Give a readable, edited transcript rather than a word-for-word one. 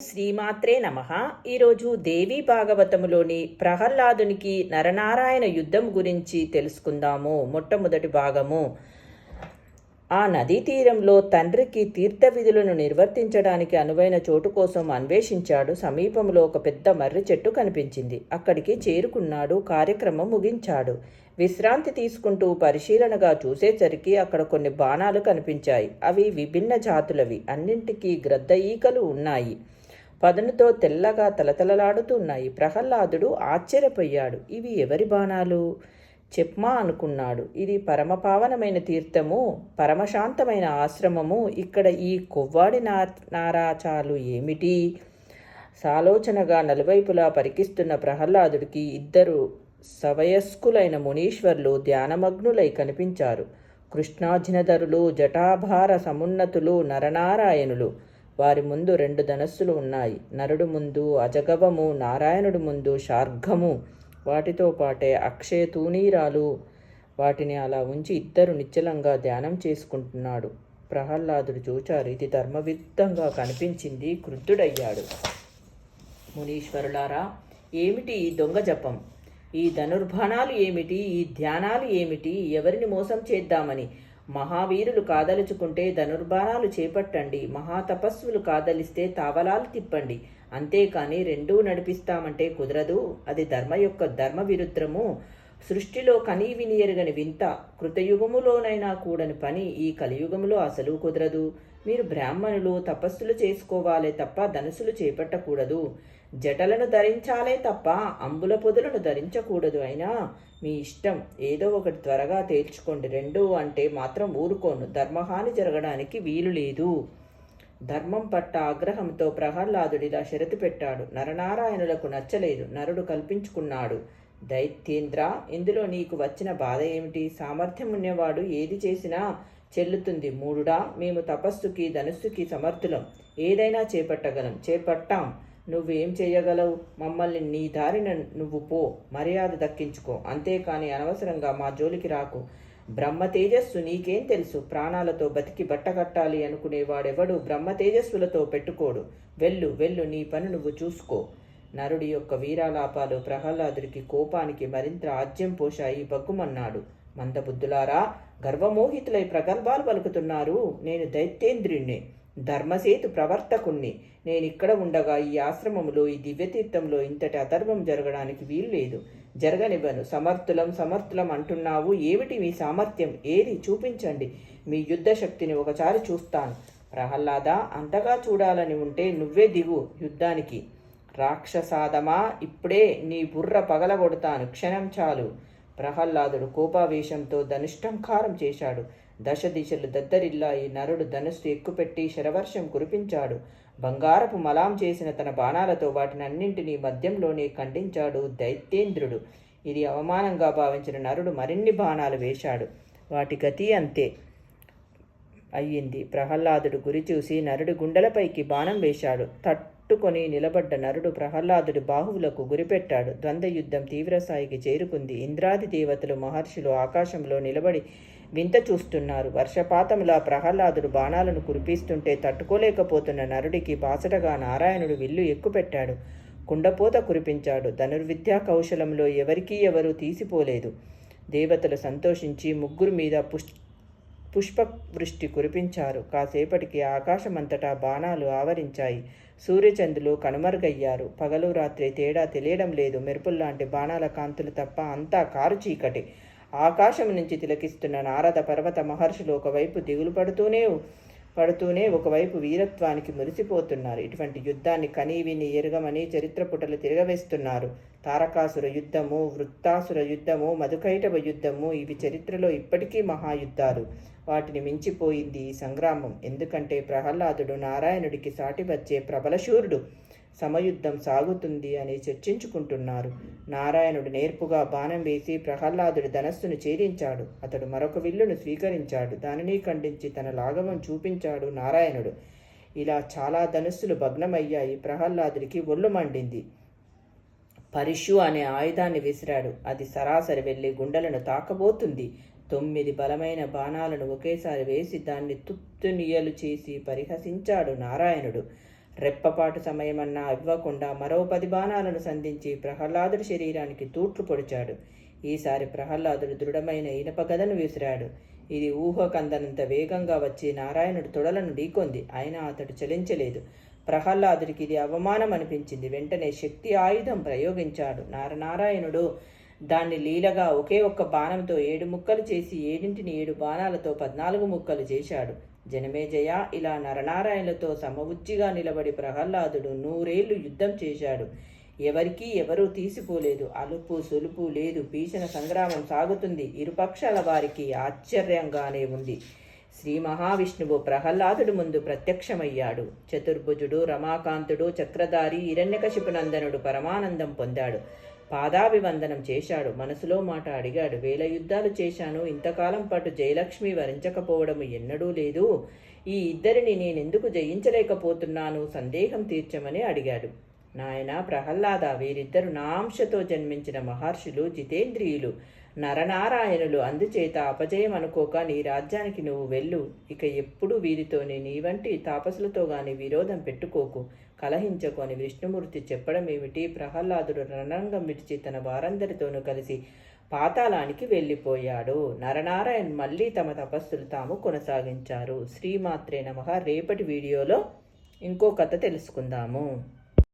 శ్రీమాత్రే నమః. ఈరోజు దేవీ భాగవతములోని ప్రహ్లాదునికి నరనారాయణ యుద్ధం గురించి తెలుసుకుందాము. మొట్టమొదటి భాగము. ఆ నదీ తీరంలో తండ్రికి తీర్థ విధులను నిర్వర్తించడానికి అనువైన చోటు కోసం అన్వేషించాడు. సమీపంలో ఒక పెద్ద మర్రి చెట్టు కనిపించింది. అక్కడికి చేరుకున్నాడు. కార్యక్రమం ముగించాడు. విశ్రాంతి తీసుకుంటూ పరిశీలనగా చూసేసరికి అక్కడ కొన్ని బాణాలు కనిపించాయి. అవి విభిన్న జాతులవి. అన్నింటికీ గ్రద్ద ఈకలు ఉన్నాయి. పదునుతో తెల్లగా తలతలలాడుతున్నాయి. ప్రహ్లాదుడు ఆశ్చర్యపోయాడు. ఇవి ఎవరి బాణాలు? చెప్మా అనుకున్నాడు. ఇది పరమపావనమైన తీర్థము, పరమశాంతమైన ఆశ్రమము. ఇక్కడ ఈ కొవ్వాడి నారాచాలు ఏమిటి? సాలోచనగా నలువైపులా పరికిస్తున్న ప్రహ్లాదుడికి ఇద్దరు సవయస్కులైన మునీశ్వర్లు ధ్యానమగ్నులై కనిపించారు. కృష్ణాజినధరులు, జటాభార సమున్నతులు నరనారాయణులు. వారి ముందు 2 ధనస్సులు ఉన్నాయి. నరుడు ముందు అజగవము, నారాయణుడి ముందు శార్ఘము, వాటితో పాటే అక్షయ తూనీరాలు. వాటిని అలా ఉంచి ఇద్దరు నిశ్చలంగా ధ్యానం చేసుకుంటున్నాడు. ప్రహ్లాదుడు చూచారు. ఇది ధర్మవిరుద్ధంగా కనిపించింది. క్రుద్ధుడయ్యాడు. మునీశ్వరులారా, ఏమిటి ఈ దొంగ జపం? ఈ ధనుర్బాణాలు ఏమిటి? ఈ ధ్యానాలు ఏమిటి? ఎవరిని మోసం చేద్దామని? మహావీరులు కాదలుచుకుంటే ధనుర్బాణాలు చేపట్టండి. మహాతపస్సులు కాదలిస్తే తావలాలు తిప్పండి. అంతేకాని రెండూ నడిపిస్తామంటే కుదరదు. అది ధర్మ విరుద్ధము. సృష్టిలో కనీ వినియరుగని వింత. కృతయుగములోనైనా కూడని పని ఈ కలియుగములో అసలు కుదరదు. మీరు బ్రాహ్మణులు, తపస్సులు చేసుకోవాలే తప్ప ధనుసులు చేపట్టకూడదు. జటలను ధరించాలే తప్ప అంబుల పొదులను ధరించకూడదు. అయినా మీ ఇష్టం. ఏదో ఒకటి త్వరగా తేల్చుకోండి. రెండు అంటే మాత్రం ఊరుకోను. ధర్మహాని జరగడానికి వీలు లేదు. ధర్మం పట్ల ఆగ్రహంతో ప్రహ్లాదుడిలా షరతు పెట్టాడు. నరనారాయణులకు నచ్చలేదు. నరుడు కల్పించుకున్నాడు. దైత్యేంద్ర, ఇందులో నీకు వచ్చిన బాధ ఏమిటి? సామర్థ్యం ఉన్నవాడు ఏది చేసినా చెల్లుతుంది. మూఢుడా, మేము తపస్సుకి ధనుస్సుకి సమర్థులం. ఏదైనా చేపట్టగలం. చేపట్టాం. నువ్వేం చేయగలవు? మమ్మల్ని నీ దారిన నువ్వు పో. మర్యాద దక్కించుకో. అంతేకాని అనవసరంగా మా జోలికి రాకు. బ్రహ్మ తేజస్సు నీకేం తెలుసు? ప్రాణాలతో బతికి బట్టకట్టాలి అనుకునేవాడెవడు బ్రహ్మ తేజస్సులతో పెట్టుకోడు. వెళ్ళు వెళ్ళు, నీ పని నువ్వు చూసుకో. నరుడి యొక్క వీరాలాపాలు ప్రహ్లాదుడికి కోపానికి మరింత ఆజ్యం పోశాయి. బగ్గుమన్నాడు. మందబుద్ధులారా, గర్వమోహితులై ప్రగల్భాలు పలుకుతున్నారు. నేను దైత్యేంద్రుణ్ణి, ధర్మసేతు ప్రవర్తకుణ్ణి. నేనిక్కడ ఉండగా ఈ ఆశ్రమంలో, ఈ దివ్యతీర్థంలో ఇంతటి అధర్మం జరగడానికి వీలు లేదు. జరగనివ్వను. సమర్థులం అంటున్నావు. ఏమిటి మీ సామర్థ్యం? ఏది? చూపించండి మీ యుద్ధ శక్తిని. ఒకసారి చూస్తాను. ప్రహ్లాద, అంతగా చూడాలని ఉంటే నువ్వే దిగు యుద్ధానికి. రాక్షసాదమా, ఇప్పుడే నీ బుర్ర పగలగొడతాను. క్షణం చాలు. ప్రహ్లాదుడు కోపావేశంతో ధనుష్టంకారం చేశాడు. దశ దిశలు దద్దరిల్లాయి. నరుడు ధనుస్సు ఎక్కుపెట్టి శరవర్షం కురిపించాడు. బంగారపు మలాం చేసిన తన బాణాలతో వాటినన్నింటినీ మధ్యంలోనే ఖండించాడు దైత్యేంద్రుడు. ఇది అవమానంగా భావించిన నరుడు మరిన్ని బాణాలు వేశాడు. వాటి గతి అంతే అయ్యింది. ప్రహ్లాదుడు గురి చూసి నరుడు గుండెలపైకి బాణం వేశాడు. తట్టుకొని నిలబడ్డ నరుడు ప్రహ్లాదుడి బాహువులకు గురిపెట్టాడు. ద్వంద్వ యుద్ధం తీవ్రస్థాయికి చేరుకుంది. ఇంద్రాది దేవతలు, మహర్షులు ఆకాశంలో నిలబడి వింత చూస్తున్నారు. వర్షపాతంలా ప్రహ్లాదుడు బాణాలను కురిపిస్తుంటే తట్టుకోలేకపోతున్న నరుడికి బాసటగా నారాయణుడు విల్లు ఎక్కుపెట్టాడు. కుండపోత కురిపించాడు. ధనుర్విద్యా కౌశలంలో ఎవరూ తీసిపోలేదు. దేవతలు సంతోషించి ముగ్గురు మీద పుష్పవృష్టి కురిపించారు. కాసేపటికి ఆకాశమంతటా బాణాలు ఆవరించాయి. సూర్యచంద్రులు కనుమరుగయ్యారు. పగలు రాత్రి తేడా తెలియడం లేదు. మెరుపుల్లాంటి బాణాల కాంతులు తప్ప అంతా కారు చీకటి. ఆకాశం నుంచి తిలకిస్తున్న నారద పర్వత మహర్షులు ఒకవైపు దిగులు పడుతూనే ఒకవైపు వీరత్వానికి మురిసిపోతున్నారు. ఇటువంటి యుద్ధాన్ని కనీవిని ఎరగమని చరిత్ర పుటలు తిరగవేస్తున్నారు. తారకాసుర యుద్ధము, వృత్తాసుర యుద్ధము, మధుకైటవ యుద్ధము, ఇవి చరిత్రలో ఇప్పటికీ మహాయుద్ధాలు. వాటిని మించిపోయింది ఈ సంగ్రామం. ఎందుకంటే ప్రహ్లాదుడు నారాయణుడికి సాటి వచ్చే ప్రబలశూరుడు. సమయుద్ధం సాగుతుంది అని చర్చించుకుంటున్నారు. నారాయణుడు నేర్పుగా బాణం వేసి ప్రహ్లాదుడి ధనస్సును ఛేదించాడు. అతడు మరొక విల్లును స్వీకరించాడు. దానిని ఖండించి తన లాఘవం చూపించాడు నారాయణుడు. ఇలా చాలా ధనుస్సులు భగ్నమయ్యాయి. ప్రహ్లాదుడికి ఒళ్ళు మండింది. పరిషు అనే ఆయుధాన్ని విసిరాడు. అది సరాసరి వెళ్ళి గుండెలను తాకబోతుంది. 9 బలమైన బాణాలను ఒకేసారి వేసి దాన్ని తుత్తునియలు చేసి పరిహసించాడు నారాయణుడు. రెప్పపాటు సమయమన్నా ఇవ్వకుండా మరో 10 బాణాలను సంధించి ప్రహ్లాదుడి శరీరానికి తూట్లు పొడిచాడు. ఈసారి ప్రహ్లాదుడు దృఢమైన ఇనప గదను విసిరాడు. ఇది ఊహకందనంత వేగంగా వచ్చి నారాయణుడు తొడలను ఢీకొంది. అయినా అతడు చలించలేదు. ప్రహ్లాదుడికి ఇది అవమానం అనిపించింది. వెంటనే శక్తి ఆయుధం ప్రయోగించాడు. నారాయణుడు దాన్ని లీలగా ఒకే ఒక్క బాణంతో 7 ముక్కలు చేసి 7 బాణాలతో 14 ముక్కలు చేశాడు. జనమేజయ ఇలా నరనారాయణులతో సమవుజ్జిగా నిలబడి ప్రహ్లాదుడు 100 ఏళ్లు యుద్ధం చేశాడు. ఎవరికీ ఎవరూ తీసిపోలేదు. అలుపు సొలుపు లేదు. భీషణ సంగ్రామం సాగుతుంది. ఇరుపక్షాల వారికి ఆశ్చర్యంగానే ఉంది. శ్రీ మహావిష్ణువు ప్రహ్లాదుడు ముందు ప్రత్యక్షమయ్యాడు. చతుర్భుజుడు, రమాకాంతుడు, చక్రధారి, హిరణ్యకశిపునందనుడు పరమానందం పొందాడు. పాదాభివందనం చేశాడు. మనసులో మాట అడిగాడు. 1000 యుద్ధాలు చేశాను. ఇంతకాలం పాటు జయలక్ష్మి వరించకపోవడం ఎన్నడూ లేదు. ఈ ఇద్దరిని నేనెందుకు జయించలేకపోతున్నాను? సందేహం తీర్చమని అడిగాడు. నాయన ప్రహ్లాద, వీరిద్దరు నా అంశతో జన్మించిన మహర్షులు, జితేంద్రియులు, నరనారాయణులు. అందుచేత అపజయం అనుకోక నీ రాజ్యానికి నువ్వు వెళ్ళు. ఇక ఎప్పుడు వీరితోనే నీ వంటి తాపసులతో గాని విరోధం పెట్టుకోకు, కలహించకు అని విష్ణుమూర్తి చెప్పడం ఏమిటి? ప్రహ్లాదుడు రణరంగం విడిచి తన వారందరితోనూ కలిసి పాతాళానికి వెళ్ళిపోయాడు. నరనారాయణ్ మళ్ళీ తమ తపస్సులు తాము కొనసాగించారు. శ్రీమాత్రే నమః. రేపటి వీడియోలో ఇంకో కథ తెలుసుకుందాము.